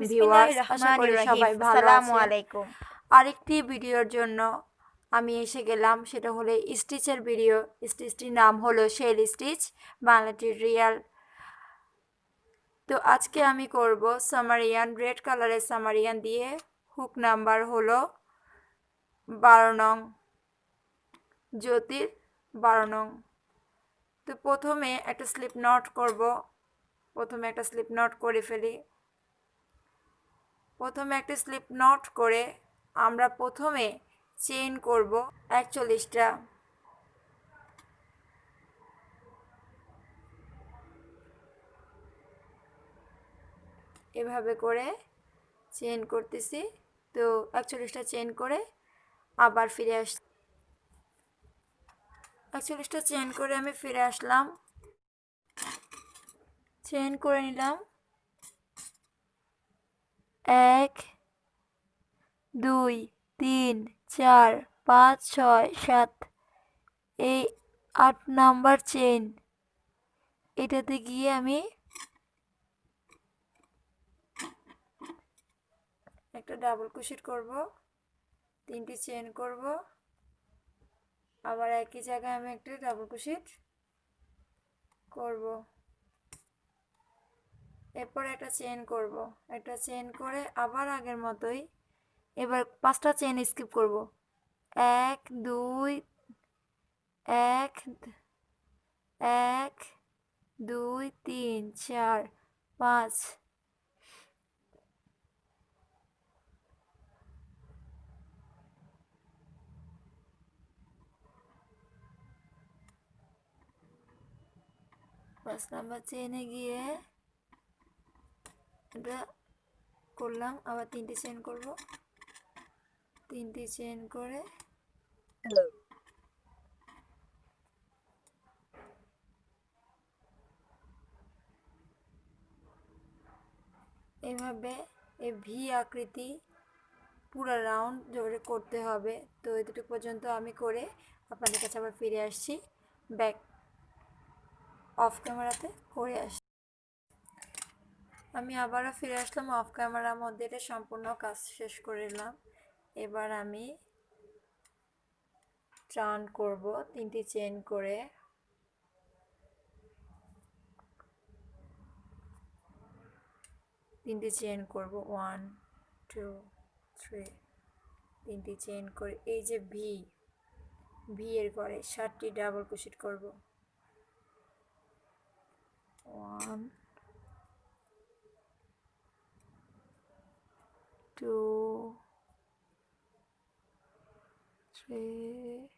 Viewers, আশা করি সবাই ভালো আসসালামু আছেন। আলাইকুম। আরেকটি ভিডিওর জন্য আমি এসে গেলাম, সেটা হলো স্টিচের ভিডিও। স্টিচটির নাম হলো শেল স্টিচ, বাংলা টিউটোরিয়াল। তো আজকে আমি করব সামারিয়ান, রেড কালারের সামারিয়ান দিয়ে। হুক নাম্বার হলো 12 নং, জ্যোতির 12 নং। তো প্রথমে একটা স্লিপ নট করব। প্রথমে একটা স্লিপ নট করে ফেলি। প্রথমে একটা স্লিপ নট করে আমরা প্রথমে চেইন করব 41টা। এভাবে করে চেইন করতেছি। তো 41টা চেইন করে আবার ফিরে 41টা চেইন করে আমি ফিরে আসলাম। চেইন করে নিলাম 1 2 3 4 5 6 7, এই 8 নাম্বার চেইন। এটাতে গিয়ে আমি একটা ডাবল ক্রোশেট করব, 3টি চেইন করব, আবার একই জায়গায় আমি একটা ডাবল ক্রোশেট করব। এরপর একটা চেইন করব, একটা চেইন করে আবার আগের মতোই এবার 5টা চেইন স্কিপ করব। 1 2 1 1 2 3 4 5। পাঁচ নাম্বার চেইনে গিয়ে এটা করলাম, আবার 3টি চেইন করব, 3টি চেইন করে এইভাবে এই ভি আকৃতি পুরো রাউন্ড জোরে করতে হবে। তো এতটুকু পর্যন্ত আমি করে আপনাদের কাছে আবার ফিরে আসছি, ব্যাক অফ ক্যামেরাতে করে আসছি। আমি আবারও ফিরে আসলাম অফ ক্যামেরার মধ্যে। এটা সম্পূর্ণ কাজ শেষ করে নিলাম। এবার আমি টার্ন করব 3টি চেইন করে। 3টি চেইন করব 1 2 3। 3টি চেইন করে এই যে ভি এর পরে 7টি ডাবল ক্রোশেট করব। 1 2 3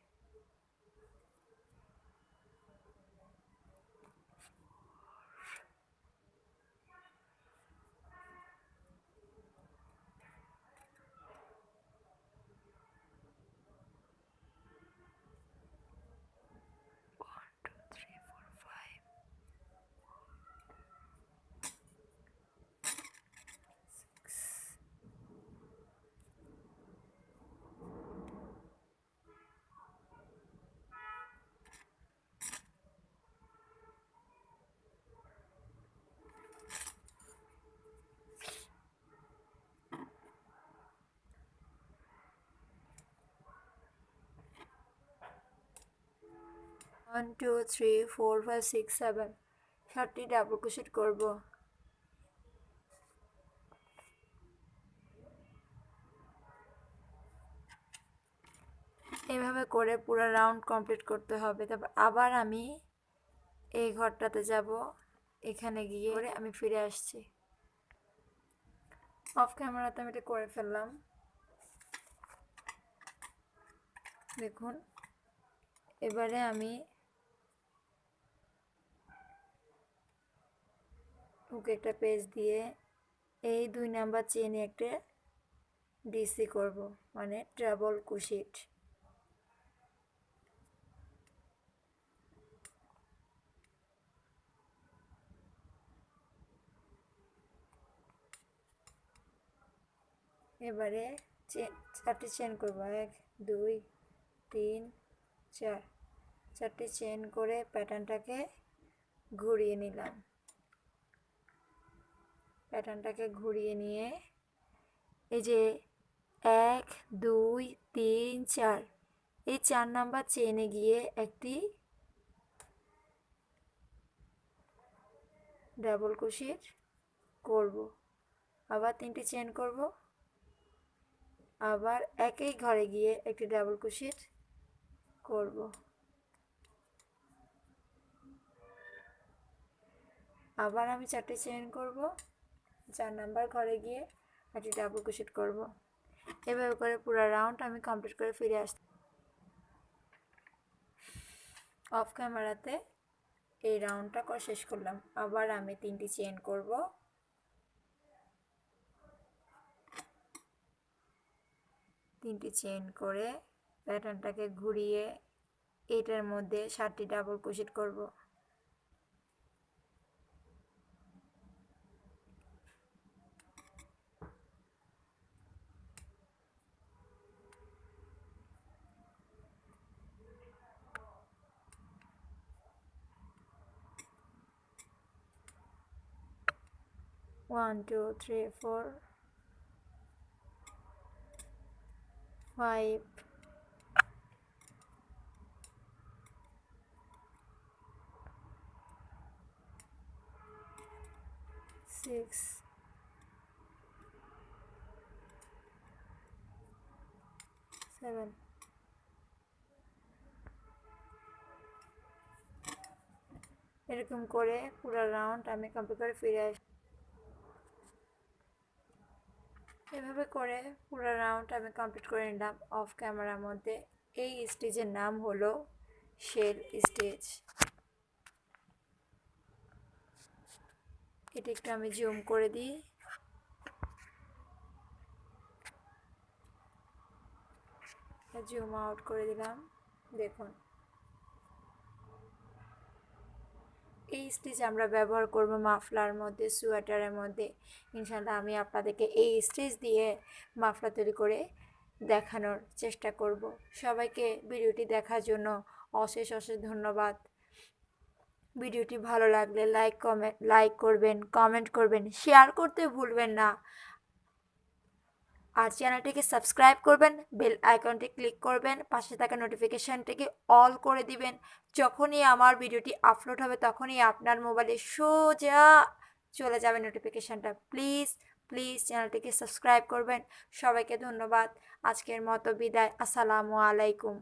1 2 3 4 5 6 7, 7টি ডাবল ক্রোশেট করব। এইভাবে করে পুরো রাউন্ড কমপ্লিট করতে হবে। তারপর আবার আমি এই ঘরটাতে যাব, এখানে গিয়ে আমি ফিরে আসছি। অফ ক্যামেরাতে আমি এটা করে ফেললাম। দেখুন, এবারে আমি ওকে একটা পেজ দিয়ে এই 2 নাম্বার চেইনে একটা ডিসি করব, মানে ডাবল ক্রোশেট। এবারে 4টি চেইন করব, 1 2 3 4। 4টি চেইন করে প্যাটার্নটাকে ঘুরিয়ে নিলাম। প্যাটার্নটাকে ঘুরিয়ে নিয়ে এই যে 1 2 3 4 এই 4 নাম্বার চেইনে গিয়ে একটি ডাবল ক্রোশেট করব, আবার 3টি চেইন করব, আবার একই ঘরে গিয়ে একটি ডাবল ক্রোশেট করব, আবার আমি 4টি চেইন করব, 4 নাম্বার ঘরে গিয়ে একটি ডাবল ক্রোশেট করব। এভাবে করে পুরো রাউন্ড আমি কমপ্লিট করে ফিরে আসছি। অফ ক্যামেরাতে এই রাউন্ডটা শেষ করলাম। আবার আমি 3টি চেইন করব, 3টি চেইন করে প্যাটার্নটাকে ঘুরিয়ে এটার মধ্যে 7টি ডাবল ক্রোশেট করব। One, two, three, 4, 5, 6, 7, এরকম করে পুরো রাউন্ড আমি কমপ্লিট করে ফিরে আসি। এভাবে করে পুরো রাউন্ড আমি কমপ্লিট করে নিলাম অফ ক্যামেরার মধ্যে। এই স্টিচের নাম হলো শেল স্টিচ। এটা একটু আমি জুম করে দিই। জুম আউট করে দিলাম, দেখুন এই স্টিচ আমরা ব্যবহার করব মাফলার মধ্যে, সোয়েটারের মধ্যে। ইনশাআল্লাহ আমি আপনাদেরকে এই স্টিচ দিয়ে মাফলার তৈরি করে দেখানোর চেষ্টা করব। সবাইকে ভিডিওটি দেখার জন্য অশেষ অশেষ ধন্যবাদ। ভিডিওটি ভালো লাগলে লাইক করবেন, কমেন্ট করবেন, শেয়ার করতে ভুলবেন না। আর চ্যানেলটিকে সাবস্ক্রাইব করবেন, বেল আইকনটি ক্লিক করবেন, পাশে থাকা নোটিফিকেশানটিকে অল করে দিবেন। যখনই আমার ভিডিওটি আপলোড হবে তখনই আপনার মোবাইলে সোজা চলে যাবে নোটিফিকেশানটা। প্লিজ প্লিজ চ্যানেলটিকে সাবস্ক্রাইব করবেন। সবাইকে ধন্যবাদ। আজকের মতো বিদায়। আসসালামু আলাইকুম।